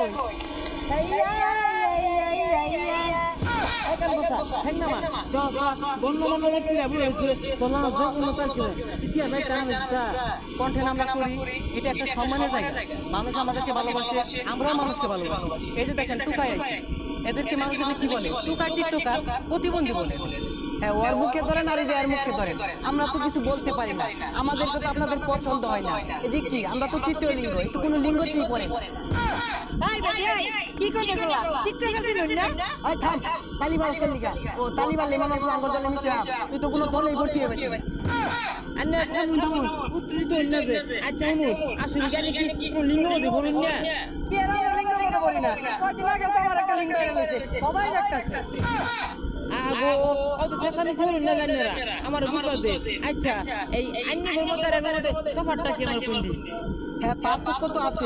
কই কণ্ঠে আমরা করি, এটা একটা সম্মানের জায়গা। মানুষ আমাদেরকে ভালোবাসে, আমরাও মানুষকে ভালোবাসি। এই যে দেখেন টুকাই আছে, এদেরকে মানুষ কি বলে? টুকার টিকটকার, প্রতিবন্ধী বলে। হ্যাঁ, ওর মুখে ধরেন আর এর মুখে ধরেন, আমরা তো কিছু বলতে পারি না, আমাদেরকে তো আপনাদের পছন্দ হয় না। এদিক কি আমরা তো তৃতীয় লিঙ্গ, একটু কোনো লিঙ্গ ঠিক পড়ে কি করতে গেলা? টিকটকার দিলেন না? ওই থাম, তালিবাল আসল লিগা ও তালিবাল লেমন আছে আঙ্গুর দলে মিশে তুই তো কোনো দলেই ভর্তি হবে না। আন্না থামুন থামুন, উত্তেজিত হন না যে। আচ্ছা আমুন, আসলে জানি কি কোনো লিঙ্গ মধ্যে বলুন না। কি এর আমরা লিঙ্গ মধ্যে বলি না, কদিন আগে তো আমার একটা লিঙ্গ হয়ে গেছে, সবাই দেখতাছে। আগো অত দেখানি শুনুন না জানেরা, আমার বুঝতে দে। আচ্ছা এই আইনি ধর্মতার মধ্যে তফাৎটা কি আমার কোন দিন? হ্যাঁ, পার্থক্য তো আছে।